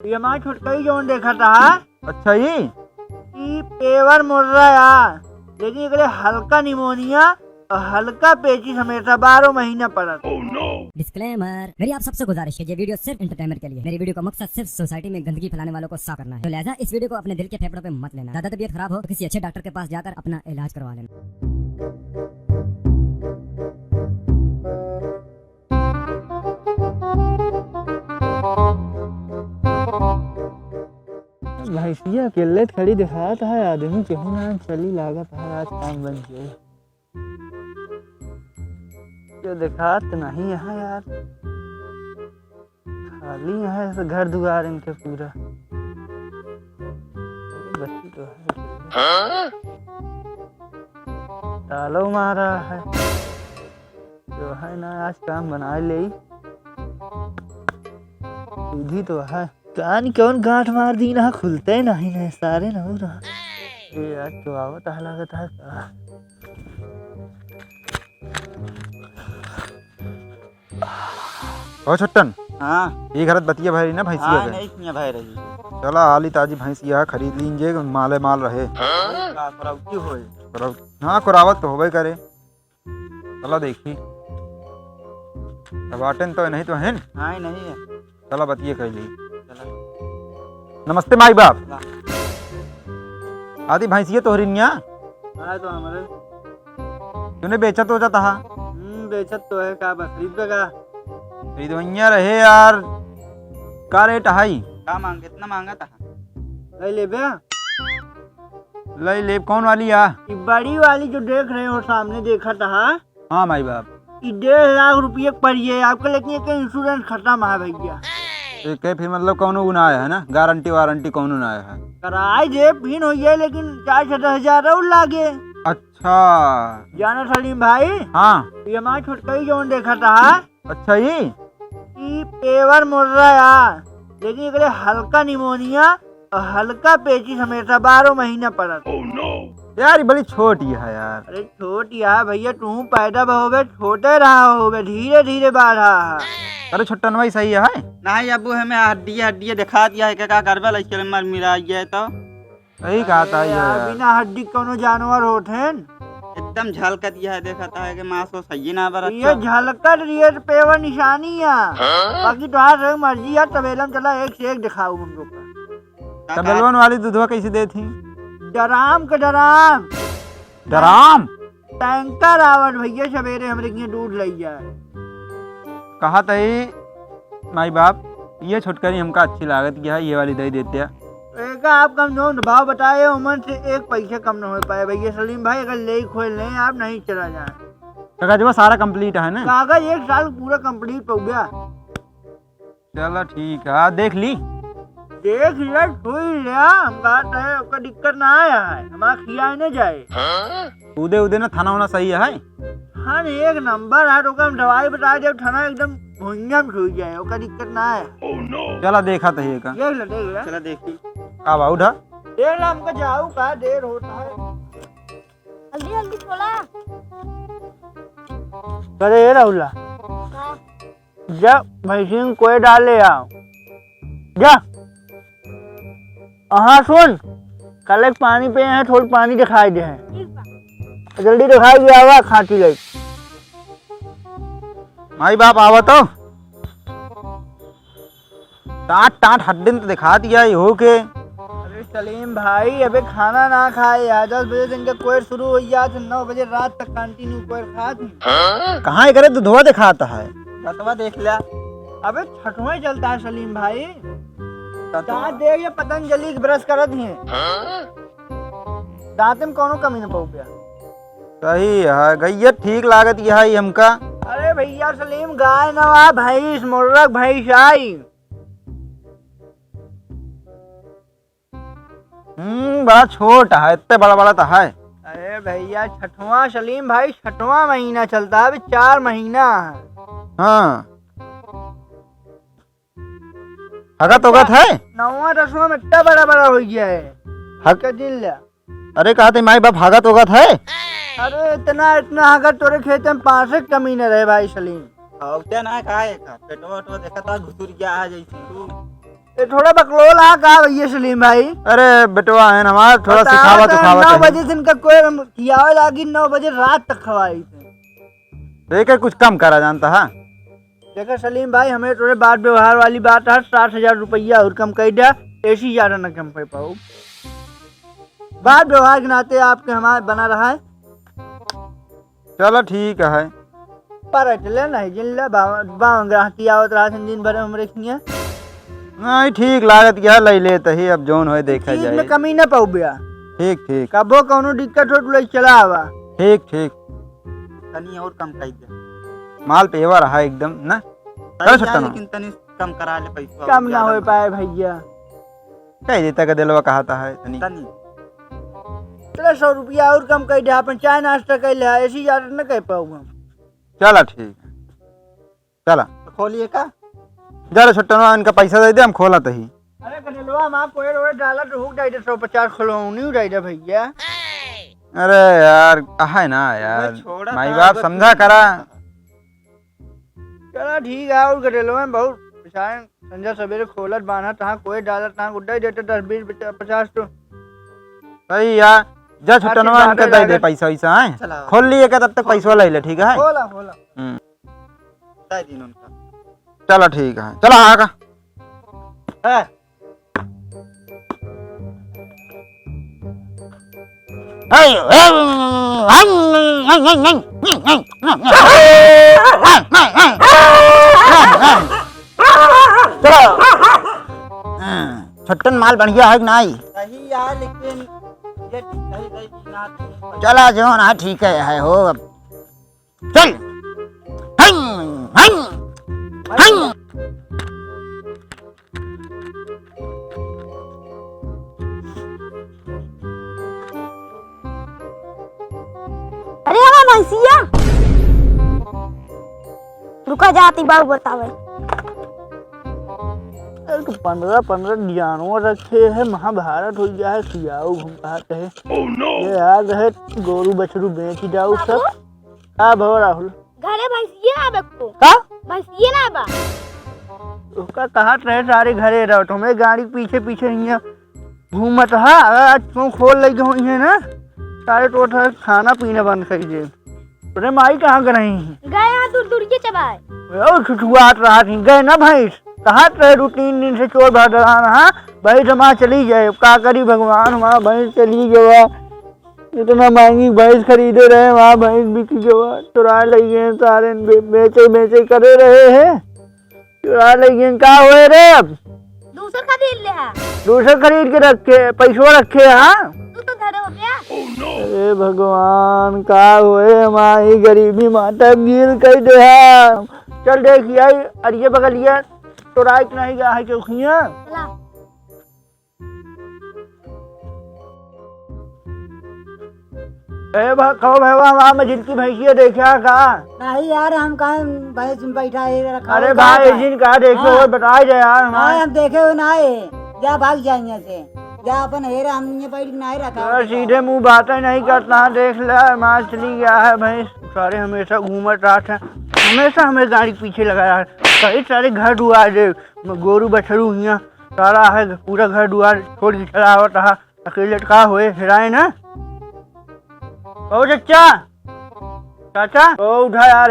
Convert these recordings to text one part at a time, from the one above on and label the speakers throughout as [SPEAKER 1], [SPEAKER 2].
[SPEAKER 1] ये हमारा छुटका ही जोन देखा था
[SPEAKER 2] अच्छा ही
[SPEAKER 1] कि पेवर मुड़ रहा यार, लेकिन एकरे हल्का निमोनिया और हल्का पेचिश हमेशा 12 महीना पड़ा।
[SPEAKER 3] डिस्क्लेमर, मेरी आप सबसे गुजारिश है, ये वीडियो सिर्फ एंटरटेनमेंट के लिए। मेरी वीडियो का मकसद सिर्फ सोसाइटी में गंदगी फैलाने वालों को साफ करना है, तो लिहाजा इस वीडियो को अपने दिल के फेफड़ों पे मत लेना। ज्यादा तबीयत खराब हो तो किसी अच्छे डॉक्टर के पास जाकर अपना इलाज करवा लेना।
[SPEAKER 1] भैंसिया अकेले खड़ी दिखाता है, आदमी केहू ना चली लागत है आज काम बन जाए। जो दिखात नहीं है यार, खाली है घर दुआर इनके पूरा। बच्ची तो है तालो मारा है, जो है ना आज काम बना ले सीधी तो है। कान कौन गांठ मार दी ना, खुलते नहीं ना सारे ना हो रहा। ये यार तो आवत है लागत है का।
[SPEAKER 2] ओ छट्टन,
[SPEAKER 1] हाँ
[SPEAKER 2] ये घरत बतिया भाई ना भैंसिया
[SPEAKER 1] हाँ
[SPEAKER 2] के।
[SPEAKER 1] नहीं किया भाई रही
[SPEAKER 2] चला आली ताजी भैंसिया खरीद लीजिए, माले माल रहे।
[SPEAKER 1] करावती होए।
[SPEAKER 2] हाँ कुरावत तो होबे करे। चला देखी बाटन तो नहीं तो है न?
[SPEAKER 1] हाँ नहीं है।
[SPEAKER 2] चला बतिए कह ली। नमस्ते माई बाप। आदि भैंसिया तो हरिनिया
[SPEAKER 1] हाँ तो हमारे
[SPEAKER 2] तूने बेचत हो जाता।
[SPEAKER 1] बेचत तो है का, बस खरीद का
[SPEAKER 2] खरीदवैया रहे यार। का रेट हाई
[SPEAKER 1] का मांग, कितना मांगा था? ले ले बे,
[SPEAKER 2] लई लेब कौन वाली आ?
[SPEAKER 1] ये बड़ी वाली जो देख रहे हो सामने देखा था।
[SPEAKER 2] हाँ माई बाप,
[SPEAKER 1] ये 1.5 लाख रुपये पड़िए आपको, लेकिन ये इंश्योरेंस खत्म है भैया।
[SPEAKER 2] एक फिर मतलब कौनो गुना आया है ना, गारंटी वारंटी कौनो ना आया है।
[SPEAKER 1] कराए जे फिन हो जाए, लेकिन 4-7 और लागे।
[SPEAKER 2] अच्छा
[SPEAKER 1] जाना सलीम भाई,
[SPEAKER 2] हाँ
[SPEAKER 1] ये हमारा छुटका ही जोन देखा था
[SPEAKER 2] अच्छा ही
[SPEAKER 1] कि पेवर मुड़ रहा यार, लेकिन एकरे हल्का निमोनिया और हल्का पेचिश हमेशा 12 महीना पड़ा।
[SPEAKER 2] यार ये बड़ी छोटी है यार।
[SPEAKER 1] अरे छोट यार भैया, तू पैदा होवे छोटे रहा होवे, धीरे धीरे बढ़ा।
[SPEAKER 2] अरे छट्टन भाई सही है
[SPEAKER 1] नहीं अबू हमें हड्डी दिखा दिया है, क्या करबे लइके मर मिला गया तो
[SPEAKER 2] यही कहा था यार।
[SPEAKER 1] बिना हड्डी कोनो जानवर होते हैं। एकदम झलकत यह है, देखता है कि मांसो सही ना बर। ये झलकत ये पेवर निशानी है, बाकी तुम्हारा मर्जी है। तबेलम चला एक से एक दिखाऊ हम लोग का।
[SPEAKER 2] तबेलवन वाली दूधवा कैसे दे थी?
[SPEAKER 1] डराम के डराम
[SPEAKER 2] डराम
[SPEAKER 1] टैंकर आवत भैया, सवेरे हमरे के दूध ले जाए।
[SPEAKER 2] कहा था माई बाप, ये छुटकरी हमका अच्छी लागत की है, ये वाली दे देते हैं।
[SPEAKER 1] एक आप कम जो भाव बताए उमन से 1 पैसा कम न हो पाए भैया सलीम भाई। अगर ले खोल लें आप नहीं चला जाए।
[SPEAKER 2] कागज वो सारा कंप्लीट है ना?
[SPEAKER 1] कागज 1 साल पूरा कंप्लीट हो गया।
[SPEAKER 2] चलो ठीक है, देख ली
[SPEAKER 1] देख लिया छुई लिया, हम कहते हैं उसका दिक्कत ना आया है, हमारा खिया न जाए।
[SPEAKER 2] उदे उदे ना थाना होना सही है।
[SPEAKER 1] हाँ एक नंबर है, तो हम दवाई बता दे थाना एकदम भुंजा में छुई जाए, उसका दिक्कत ना आया।
[SPEAKER 2] चला देखा था ये का।
[SPEAKER 1] देख ले चला देखी
[SPEAKER 2] का बाबू ढा
[SPEAKER 1] देख ला, हमको जाऊ का देर होता है।
[SPEAKER 4] जल्दी जल्दी खोला।
[SPEAKER 1] करे राहुला जा भैंसी कोई डाले आओ जा। हाँ सुन, कल एक पानी पे है, थोड़ी पानी दिखाई दे है, जल्दी दिखाई दिया हुआ खाती गई।
[SPEAKER 2] माई बाप आवा तो टाट टाट हड्डिन तो दिखा दिया ये हो के।
[SPEAKER 1] अरे सलीम भाई अबे खाना ना खाए यार, 10 बजे दिन का कोयर शुरू हो गया, 9 बजे रात तक कंटिन्यू कोयर खाती।
[SPEAKER 2] कहाँ करे दूधवा दिखाता है?
[SPEAKER 1] बतवा देख लिया। अबे छठवां ही चलता है सलीम भाई। दांत देख ये पतंजलि के ब्रश करत ही दांत में कोनो कमी न पौ गया।
[SPEAKER 2] सही है, गैया ठीक लागत यह है हमका।
[SPEAKER 1] अरे भैया सलीम गाय नवा भैंस मुर्रक भैंस आई।
[SPEAKER 2] बड़ा छोटा है, इतने बड़ा बड़ा तो है।
[SPEAKER 1] अरे भैया छठवां सलीम भाई, 6वां महीना चलता है, अभी 4 महीना है।
[SPEAKER 2] हाँ हगत होगत है।
[SPEAKER 1] 9वां 10वां में इतना बड़ा बड़ा हो गया है।
[SPEAKER 2] हक
[SPEAKER 1] दिल।
[SPEAKER 2] अरे कहा थे माई बाप हगत होगत है।
[SPEAKER 1] अरे इतना इतना अगर तोरे खेत में 5 कमी न रहे भाई सलीम।
[SPEAKER 5] ना का पेटवा देखा था घुसुर गया है जैसे तू
[SPEAKER 1] ये थोड़ा बकलोल आ का भैया सलीम भाई।
[SPEAKER 2] अरे बेटवा है हमारा थोड़ा सिखावत
[SPEAKER 1] 9 बजे से इनका कोई खियावे लागी 9 बजे रात तक खवाई थे।
[SPEAKER 2] देखे कुछ कम करा जानता है।
[SPEAKER 1] देखो सलीम भाई हमें थोड़े बात व्यवहार वाली बात है 60,000 रुपया और कम कर दिया ऐसी ज्यादा न कम कर पाओ। बात व्यवहार के नाते आपके हमारे बना रहा है।
[SPEAKER 2] चलो ठीक है।
[SPEAKER 1] पर चले नहीं जिन ग्राहकी आवत रहा दिन भर हम रखिए
[SPEAKER 2] नहीं ठीक लागत क्या ले लेते ही अब जोन होए देखा
[SPEAKER 1] चीज
[SPEAKER 2] जाए।
[SPEAKER 1] में कमी न पाऊ बिया।
[SPEAKER 2] ठीक ठीक
[SPEAKER 1] कबो कौनो दिक्कत हो तो ले चला आवा।
[SPEAKER 2] ठीक ठीक
[SPEAKER 5] तनी और कम कर दे।
[SPEAKER 2] माल पेवर रहा एकदम ना। चलो छुट्टा
[SPEAKER 5] लेकिन तनी कम करा ले पैसा।
[SPEAKER 1] कम ना हो पाए भैया।
[SPEAKER 2] कह देता का दिलवा कहता है तनी।
[SPEAKER 5] तनी
[SPEAKER 1] चलो 100 रुपया और कम कर दे अपन चाय नाश्ता कर ले ऐसी ज्यादा न कह पाऊ हम।
[SPEAKER 2] चला ठीक है चला
[SPEAKER 5] तो खोलिए का
[SPEAKER 2] जरा छुट्टा इनका पैसा दे दे हम खोला तही।
[SPEAKER 1] अरे कनेलवा हम आप कोई रोए डाला तो हुक जाए 150 खिलौनी उड़ाई दे भैया।
[SPEAKER 2] अरे यार है ना यार
[SPEAKER 5] छोड़ा
[SPEAKER 2] माई
[SPEAKER 5] था,
[SPEAKER 2] बाप
[SPEAKER 5] बस
[SPEAKER 2] समझा करा।
[SPEAKER 1] चलो ठीक है और कनेलवा में बहुत पिछाए संजय सवेरे खोलत बाना तहां कोई डालत तहां उड़ाई देते 10 20 50 तो
[SPEAKER 2] सही यार जा छुट्टा इनका दे दे पैसा वैसा है
[SPEAKER 5] चला
[SPEAKER 2] खोल लिए का तब तक पैसा ले ले ठीक है।
[SPEAKER 1] खोला खोला
[SPEAKER 5] दे दिन उनका।
[SPEAKER 2] चलो ठीक है चलो हाँ का
[SPEAKER 1] है
[SPEAKER 2] छट्टन माल बढ़िया है कि नहीं।
[SPEAKER 5] सही है लेकिन ये सही सही चीज ना आती।
[SPEAKER 2] चला जो ना ठीक है हो अब चल
[SPEAKER 4] अरे हमारा भैंसिया रुका जाती बाबू बतावे।
[SPEAKER 1] 15 जानवर रखे हैं महाभारत हो गया है सियाऊ हम कहते हैं ये याद है गोरू बछरू बेच जाऊ सब का भव राहुल
[SPEAKER 4] घरे भैंसिया ना बेको
[SPEAKER 1] का
[SPEAKER 4] भैंसिया ना बा
[SPEAKER 1] उसका कहत रहे सारे घरे रहो तुम्हें गाड़ी पीछे पीछे नहीं घूमत है आज तुम खोल लगी हुई है ना सारे तो खाना पीना बंद कर दे। अरे माई कहाँ कर रही है
[SPEAKER 4] गए यहाँ दूर दूर के चबाए
[SPEAKER 1] छुछुआत रहा थी गए ना भैंस कहा रहे 2-3 दिन से चोर भाग रहा भैंस हमारा चली जाए का करी भगवान हमारा भैंस चली गवा इतना महंगी भैंस खरीदे रहे वहाँ भैंस बिक गवा चुरा ले गए सारे बेचे करे रहे हैं चुरा ले गए का हुए रे अब
[SPEAKER 4] दूसर खरीद ले है
[SPEAKER 1] दूसरे खरीद के रखे पैसों रखे हाँ
[SPEAKER 4] तू तो घरे हो गया।
[SPEAKER 1] अरे भगवान का हुए हमारी गरीबी माता गिर कर दे चल देखिए अरिये बगलिया तो राइट नहीं गया है क्यों खिया
[SPEAKER 4] चला
[SPEAKER 1] कहो भैया वहाँ मस्जिद की भैंसिया देखा का
[SPEAKER 6] नहीं यार हम कहा भैंस बैठा है रखा
[SPEAKER 1] अरे भाई जिन कहा देखो वो बताया जाए यार
[SPEAKER 6] नहीं
[SPEAKER 1] हमारे
[SPEAKER 6] हम देखे हो ना है जा भाग जाए यहाँ से जा अपन हेरा हमने बैठ नहीं रखा
[SPEAKER 1] यार सीधे मुंह बातें नहीं करता देख ले मार चली गया है भैंस सारे हमेशा घूमत रहा था हमेशा हमें गाड़ी पीछे लगाया है कई सारे घर दुआर गोरू बछरू यहाँ सारा है पूरा घर दुआर छोड़ के चला हुआ रहा अकेले का हुए हिराए ना ओ चचा चाचा ओ उठा यार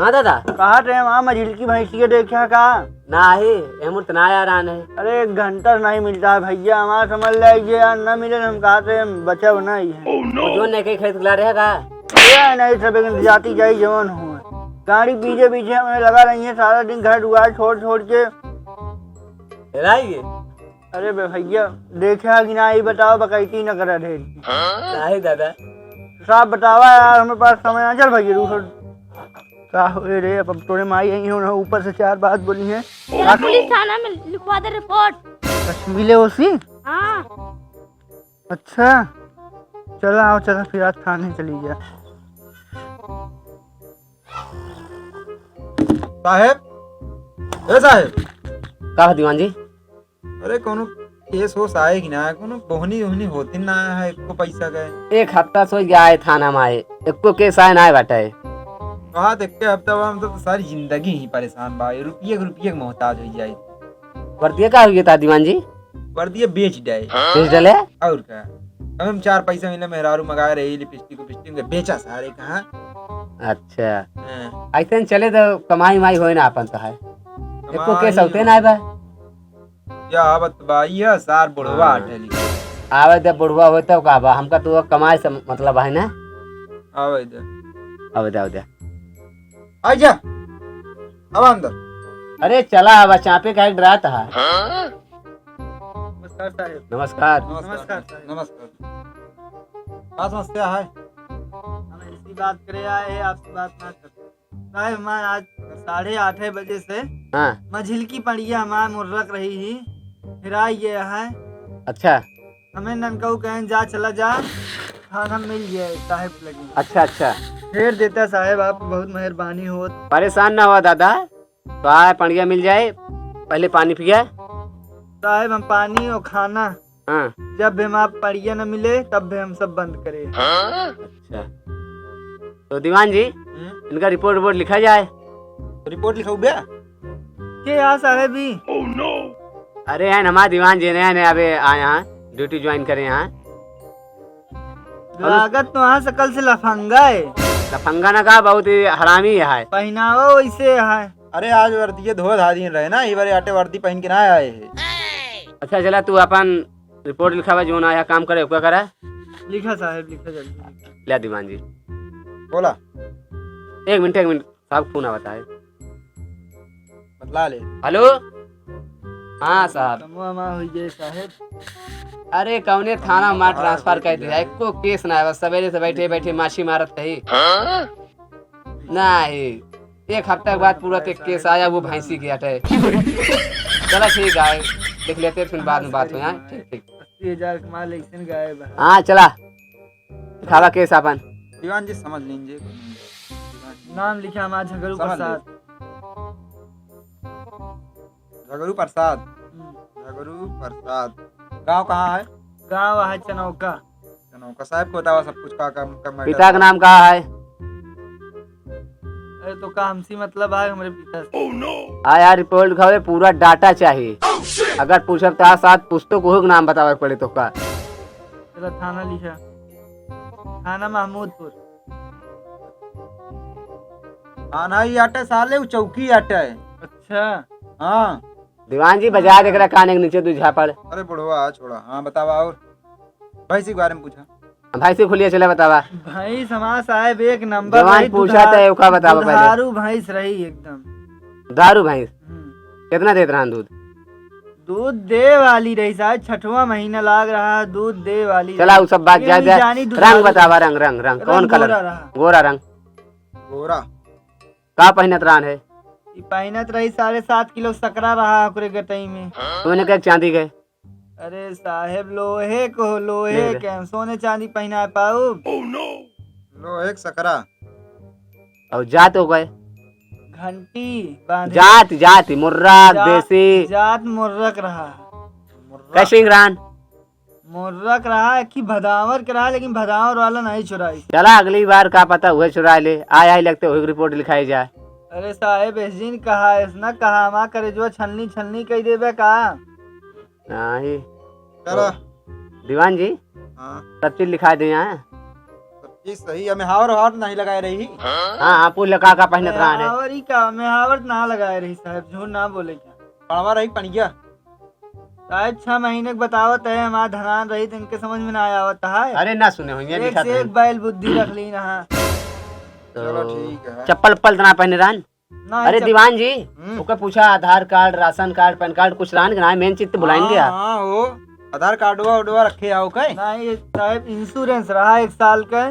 [SPEAKER 7] हाँ दादा
[SPEAKER 1] कहा थे वहाँ मझिल की भैंसिया देखा का
[SPEAKER 7] नाही एमुर्त ना यार आने
[SPEAKER 1] अरे 1 घंटा नहीं मिलता है भैया हमारा समझ लीजिए यार न मिले हम कहा थे बचा बना ही है
[SPEAKER 7] जो ने के खेत खिला रहेगा
[SPEAKER 1] ये नहीं सब जाती जाई जवान हुआ गाड़ी पीछे पीछे हमें लगा रही है सारा दिन घर दुआर छोड़ छोड़ के
[SPEAKER 7] लाइए
[SPEAKER 1] अरे भैया देखा कि ना ये बताओ बकैती न करा ढेर
[SPEAKER 7] नहीं दादा
[SPEAKER 1] साहब बतावा यार हमें पास समय आ चल भैया रूसो का हुए रे अब तोरे माई आई है ऊपर से 4 बात बोली है
[SPEAKER 4] तेरा पुलिस थाना में लिखवा दे रिपोर्ट।
[SPEAKER 1] बस मिले उसी
[SPEAKER 4] हाँ
[SPEAKER 1] अच्छा चलो आओ चलो फिर आज खाने चली गया
[SPEAKER 2] साहेब ए साहेब
[SPEAKER 7] कहा दीवान जी
[SPEAKER 2] अरे कोनो केस होस आए कि ना कोनो बोहनी ओहनी होती ना है एको पैसा गए
[SPEAKER 7] 1 हफ्ता सोच गया है थाना में आए एको केस आए ना बाटे
[SPEAKER 2] कहा देख के हफ्ता में तो सारी जिंदगी ही परेशान बा रुपये के मोहताज हो जाए
[SPEAKER 7] वर्दिया का हुई था दीवान जी?
[SPEAKER 2] वर्दी बेच डाए
[SPEAKER 7] बेच डाले?
[SPEAKER 2] और क्या, हम 4 पैसा महीने मेहरारू मंगा रही लिपस्टिक उपिस्टिक बेचा सारे कहाँ।
[SPEAKER 7] अच्छा
[SPEAKER 2] हाँ,
[SPEAKER 7] ऐसे न चले तो कमाई माई होए ना अपन तो है। एको केस
[SPEAKER 2] कमाई
[SPEAKER 7] होते ना बा
[SPEAKER 2] या आवत बाइया सार बुढ़वा हटेली
[SPEAKER 7] आवे दे बुढ़वा होता का बा हमका तो कमाई से मतलब है ना।
[SPEAKER 2] आवे दे
[SPEAKER 7] आवे दे
[SPEAKER 2] आ जा अब अंदर।
[SPEAKER 7] अरे चला अब चापे का एक डराता है।
[SPEAKER 1] नमस्कार साहब।
[SPEAKER 7] नमस्कार।
[SPEAKER 2] नमस्कार नमस्कार। क्या समस्या है?
[SPEAKER 1] हम ऐसी बात करे आए हैं, आपसे बात ना कर साहब। हमारे आज 8:30 बजे से
[SPEAKER 7] हाँ
[SPEAKER 1] मझिल की पड़िया हमारे मुर्रक रही ही, फिर आई ये है
[SPEAKER 7] अच्छा
[SPEAKER 1] हमें ननकऊ कहें जा चला जा, खाना मिल जाए साहब लगी।
[SPEAKER 7] अच्छा अच्छा
[SPEAKER 1] फेर देता साहब, आप बहुत मेहरबानी हो।
[SPEAKER 7] परेशान ना हुआ दादा, तो आए पड़िया मिल जाए, पहले पानी पिया।
[SPEAKER 1] साहब हम पानी और खाना
[SPEAKER 7] हाँ
[SPEAKER 1] जब भी हम आप पड़िया न मिले तब भी हम सब बंद करे।
[SPEAKER 7] अच्छा तो दीवान जी इनका रिपोर्ट लिखा जाए।
[SPEAKER 2] रिपोर्ट लिखाऊ बे?
[SPEAKER 1] के यहाँ साहब ही
[SPEAKER 7] अरे हैं हमारे दीवान जी ने अबे आए यहाँ ड्यूटी ज्वाइन करे यहाँ।
[SPEAKER 1] लागत तो वहाँ सकल से लफंगा है,
[SPEAKER 7] लफंगा ना कहा बहुत ही हरामी है।
[SPEAKER 1] पहनावा वैसे है।
[SPEAKER 2] अरे आज वर्दी धो धा दिन रहे ना, ये बारे आटे वर्दी पहन के ना आए है।
[SPEAKER 7] अच्छा चला तू अपन रिपोर्ट लिखा हुआ जो ना आया काम करे क्या करा।
[SPEAKER 1] लिखा साहब लिखा जल्दी।
[SPEAKER 7] ले दीवान जी
[SPEAKER 2] बोला।
[SPEAKER 7] एक मिनट साहब फोन आवता है।
[SPEAKER 2] बतला ले।
[SPEAKER 7] हेलो हाँ साहब।
[SPEAKER 1] कमुआ हुई है साहब।
[SPEAKER 7] अरे कौने थाना में ट्रांसफर कर दिया, एको केस ना है, बस सवेरे से बैठे बैठे माछी मारत रही नहीं। एक हफ्ते के बाद पूरा एक केस आया, वो भैंसी की हटे। चला ठीक है देख लेते फिर बाद में बात हो। यहाँ ठीक ठीक
[SPEAKER 1] 80,000 कमा लेकिन गायब है।
[SPEAKER 7] हाँ चला दिखावा केस अपन।
[SPEAKER 2] दीवान जी समझ लीजिए।
[SPEAKER 1] नाम लिखा हमारा झगड़ू
[SPEAKER 2] समझ
[SPEAKER 1] प्रसाद।
[SPEAKER 2] झगड़ू प्रसाद। झगड़ू प्रसाद। गांव कहाँ है?
[SPEAKER 1] गाँव है चनौका।
[SPEAKER 2] चनौका। साहब को बतावा सब कुछ का
[SPEAKER 7] पिता का नाम कहा है?
[SPEAKER 1] अरे तो का हमसी मतलब है हमारे पिता से।
[SPEAKER 7] आया रिपोर्ट लिखावे, पूरा डाटा चाहिए। अगर पूछब तो साथ पुस्तक को नाम बतावे पड़े तो का।
[SPEAKER 1] चलो थाना लिखा, थाना महमूदपुर।
[SPEAKER 2] हाँ ना ये आटे साले वो चौकी आटे है।
[SPEAKER 1] अच्छा
[SPEAKER 2] हाँ
[SPEAKER 7] दीवान जी बजा देख रहा कान के नीचे तू झापड़।
[SPEAKER 2] अरे बुढ़वा छोड़ा। हाँ बतावा। और भैंसी के बारे में पूछा।
[SPEAKER 7] भाई से खुलिए चले बतावा।
[SPEAKER 1] भाई समाज साहब एक नंबर
[SPEAKER 7] जवान
[SPEAKER 1] रही,
[SPEAKER 7] पूछा था उसका बतावा पहले।
[SPEAKER 1] दुधारू भैंस रही एकदम।
[SPEAKER 7] दारू भैंस कितना देत रहा दूध?
[SPEAKER 1] दूध दे वाली रही साहब, 6वां महीना लाग रहा है, दूध दे वाली।
[SPEAKER 7] चला वो सब बात
[SPEAKER 1] ये
[SPEAKER 7] जायद
[SPEAKER 1] नहीं
[SPEAKER 7] है।
[SPEAKER 1] जानी दुधारू
[SPEAKER 7] रंग बतावा, रंग रंग रंग कौन
[SPEAKER 1] रंग
[SPEAKER 7] कलर?
[SPEAKER 1] गोरा रहा।
[SPEAKER 7] गोरा रंग।
[SPEAKER 2] गोरा।
[SPEAKER 7] का पहनत रान है?
[SPEAKER 1] ई पहनत रही 7.5 किलो सकरा रहा ओकरे गटई में।
[SPEAKER 7] तूने क्या चांदी गए?
[SPEAKER 1] अरे साहेब लोहे को लोहे
[SPEAKER 7] ले।
[SPEAKER 1] के सोने चांदी पहना पाऊ।
[SPEAKER 2] लो एक सकरा।
[SPEAKER 7] और जात हो गए?
[SPEAKER 1] घंटी बांधे।
[SPEAKER 7] जात जात मुर्रा देसी
[SPEAKER 1] जात मुर्रक रहा।
[SPEAKER 7] कैसे रान?
[SPEAKER 1] मुर्रक रहा कि भदावर के रहा, लेकिन भदावर वाला नहीं चुराई।
[SPEAKER 7] चला अगली बार का पता हुए चुरा ले। आया ही लगते हुए रिपोर्ट लिखाई जाए।
[SPEAKER 1] अरे साहेब ऐसी कहा इसना कहा हमा करे जो छलनी छलनी कही देवे का।
[SPEAKER 7] नहीं
[SPEAKER 2] चलो
[SPEAKER 7] दीवान जी
[SPEAKER 2] हाँ
[SPEAKER 7] सब चीज लिखा दे यहाँ।
[SPEAKER 2] सब चीज सही है। हावर हावर नहीं लगाए रही।
[SPEAKER 7] हाँ हाँ पुल लगा का पहनत रहा है।
[SPEAKER 1] मेहावर ही का मेहावर ना लगाए रही साहब, झूठ ना बोले क्या।
[SPEAKER 2] पड़वा रही पणिया।
[SPEAKER 1] शायद 6 महीने के बतावत है, हमारा धनान रही तो इनके समझ में ना आवत है।
[SPEAKER 7] अरे ना सुने होंगे
[SPEAKER 1] एक
[SPEAKER 7] लिखा
[SPEAKER 1] से एक बैल बुद्धि रख ली ना।
[SPEAKER 2] चलो ठीक है।
[SPEAKER 7] चप्पल उप्पल ना पहने रान।
[SPEAKER 1] ना
[SPEAKER 7] अरे दीवान जी
[SPEAKER 2] हम्म।
[SPEAKER 7] ओके पूछा Aadhaar card ration card PAN card कुछ रान ना मेन चीज तो बुलाएंगे।
[SPEAKER 2] हाँ वो आधार कार्ड उडवा रखे आओ के।
[SPEAKER 1] नहीं साहब इंश्योरेंस रहा 1 साल का।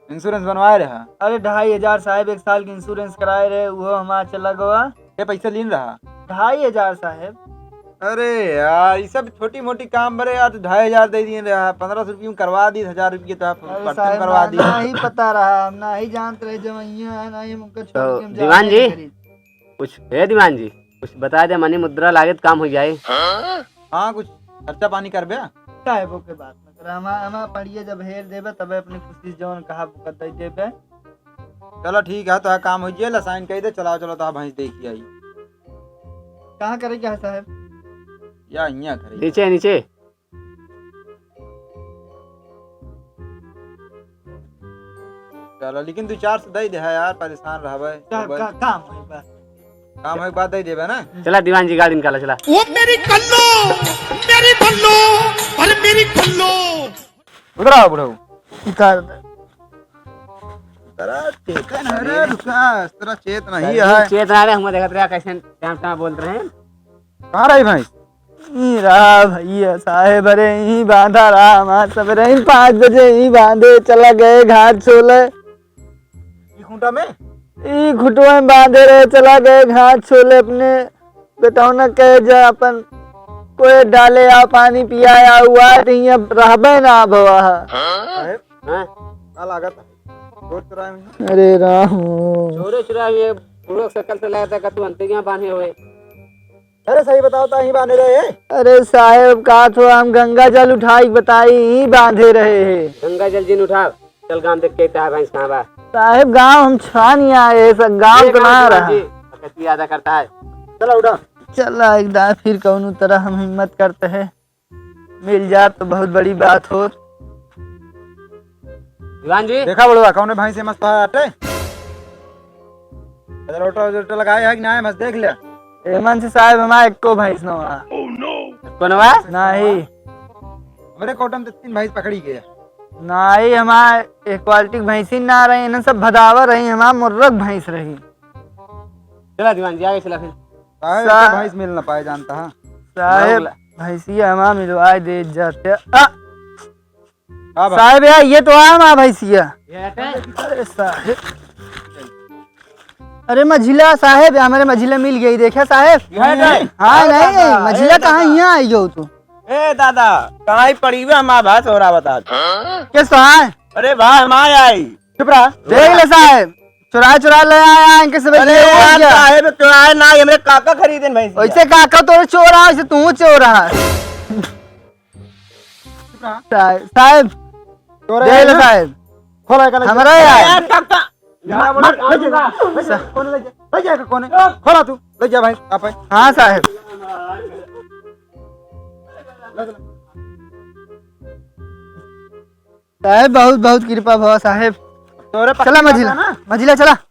[SPEAKER 2] इंश्योरेंस बनवाए रहा।
[SPEAKER 1] अरे 2,500 साहब 1 साल के इंश्योरेंस कराए रहे, वो हमारा चला गवा।
[SPEAKER 2] ये पैसा लीन रहा।
[SPEAKER 1] 2,500 साहब।
[SPEAKER 2] अरे यार ये सब छोटी मोटी काम बड़े यार। 2,500 दे दिए रहा। 1500 रुपये में करवा दी। 1000 रुपये तो
[SPEAKER 1] अरे
[SPEAKER 2] पर्चन
[SPEAKER 1] साहब
[SPEAKER 2] करवा दी।
[SPEAKER 1] ना ही पता रहा, हम ना ही जानते रहे जवैया ना ही मुझको छोड़
[SPEAKER 7] तो
[SPEAKER 1] के हम
[SPEAKER 7] दीवान
[SPEAKER 1] जाते
[SPEAKER 7] जी?
[SPEAKER 1] खरीद।
[SPEAKER 7] कुछ है दीवान जी कुछ बता दे मनी मुद्रा लागे तो काम हो जाए।
[SPEAKER 2] हाँ कुछ खर्चा पानी कर बे।
[SPEAKER 1] साहब के बात न कर, हमा पढ़िए जब हेर देबे तबे अपनी खुशी से जौन कहा बुकत दे देबे।
[SPEAKER 2] चलो ठीक है तो काम हो जाए। साइन कही दे। चलाओ चलो तो भैंस देखी आई।
[SPEAKER 1] कहाँ करे क्या है साहब?
[SPEAKER 2] या यहाँ खरी
[SPEAKER 7] नीचे नीचे
[SPEAKER 2] चलो लेकिन तू 4 से दे दे है यार, परेशान रहबे
[SPEAKER 1] काम है बस।
[SPEAKER 2] काम है बात दे देबे ना।
[SPEAKER 7] चला दीवान जी गाड़ी निकाला चला।
[SPEAKER 8] वो मेरी कल्लो, मेरी बल्लो, अरे मेरी कल्लो।
[SPEAKER 2] उधर आओ बुढ़ऊ।
[SPEAKER 1] इधर
[SPEAKER 2] तेरा टेकन है रे, रुका तेरा चेत नहीं है।
[SPEAKER 7] चेतना रे हम देखत रहे कैसे टाइम टाइम बोल रहे हैं।
[SPEAKER 2] कहाँ रही भैंस?
[SPEAKER 1] ई रहा भैया साहेब, अरे यहीं बांधा रहा हमार सब रही 5 बजे यहीं बांधे चला गए घाट छोले।
[SPEAKER 2] ये खूंटा में
[SPEAKER 1] ई घुटवा में बांधे रहे चला गए घाट छोले अपने बेटौना कहे जा अपन कोई डाले आ पानी पिया या हुआ रहबे ना भवा।
[SPEAKER 2] साहेब
[SPEAKER 7] हां
[SPEAKER 2] का लागत चोर चुराए में।
[SPEAKER 1] अरे राम
[SPEAKER 7] चोरे चुरा ये पूरा शकल से लगता है कि तू अंतरिया बांधे हुए।
[SPEAKER 2] अरे सही बताओ तो यहीं बांधे रहे हैं।
[SPEAKER 1] अरे साहेब का तो हम गंगा जल उठाई बताई यहीं बांधे रहे हैं।
[SPEAKER 7] गंगा जल जिन उठा चल गांव देख के क्या भैंस कहां बा।
[SPEAKER 1] साहेब गांव हम छुआ नहीं आए, सब गांव तो ना रहा।
[SPEAKER 7] कैसी यादा करता है।
[SPEAKER 2] चलो उठा।
[SPEAKER 1] चला एक दार फिर कौनो तरह हम हिम्मत करते हैं, मिल जात तो बहुत बड़ी बात हो।
[SPEAKER 7] दीवान जी
[SPEAKER 2] देखा बड़वा कौन भैंस से मस्त हटे। इधर ऑटो लगाए है कि ना है, मस्त देख लिया।
[SPEAKER 1] हेमंत से साहब हमारा एको भैंस न हुआ
[SPEAKER 7] कोनवा
[SPEAKER 1] नहीं
[SPEAKER 2] मेरे कोटम में 3 भैंस पकड़ी गया।
[SPEAKER 1] नहीं हमारे एक क्वालिटी भैंसी ना रही ना, सब भदावर रही, हमारा मुर्रक भैंस रही।
[SPEAKER 7] चला दीवान जी आगे चला फिर।
[SPEAKER 2] साहेब
[SPEAKER 1] सा-
[SPEAKER 2] ऐसा भैंस मिल ना पाए जानता है।
[SPEAKER 1] साहेब भैंसिया हमारा मिलवाए दे जाते।
[SPEAKER 2] हाँ भाई।
[SPEAKER 1] साहेब यार ये तो है हमारा भैंसिया।
[SPEAKER 7] ये हटे।
[SPEAKER 1] अरे साहेब, अरे मझिला साहेब हमारे मझिला मिल गई देखा साहेब। हाँ नहीं मझिला कहाँ यहाँ आई हो तू?
[SPEAKER 5] ए दादा कहाँ ही पड़ी हुई हमारा भाई हो रहा बता।
[SPEAKER 1] किस है?
[SPEAKER 5] अरे भाई हमारे आई
[SPEAKER 1] चुप रहा। देख ले साहेब चुरा चुरा ले आया इनके सब।
[SPEAKER 5] अरे यार साहेब चुराए ना, ये मेरे काका खरीदे भाई।
[SPEAKER 1] वैसे काका तो चोर है, वैसे तू चोर है। साहेब देख ले साहेब
[SPEAKER 2] खोला का
[SPEAKER 1] हमारा यार
[SPEAKER 5] यार काका
[SPEAKER 2] कौन ले जाएगा कौन है? खोला तू ले जा भाई आप।
[SPEAKER 1] हाँ साहेब साहेब बहुत बहुत कृपा भवा साहेब। चला मझिला मझिला चला।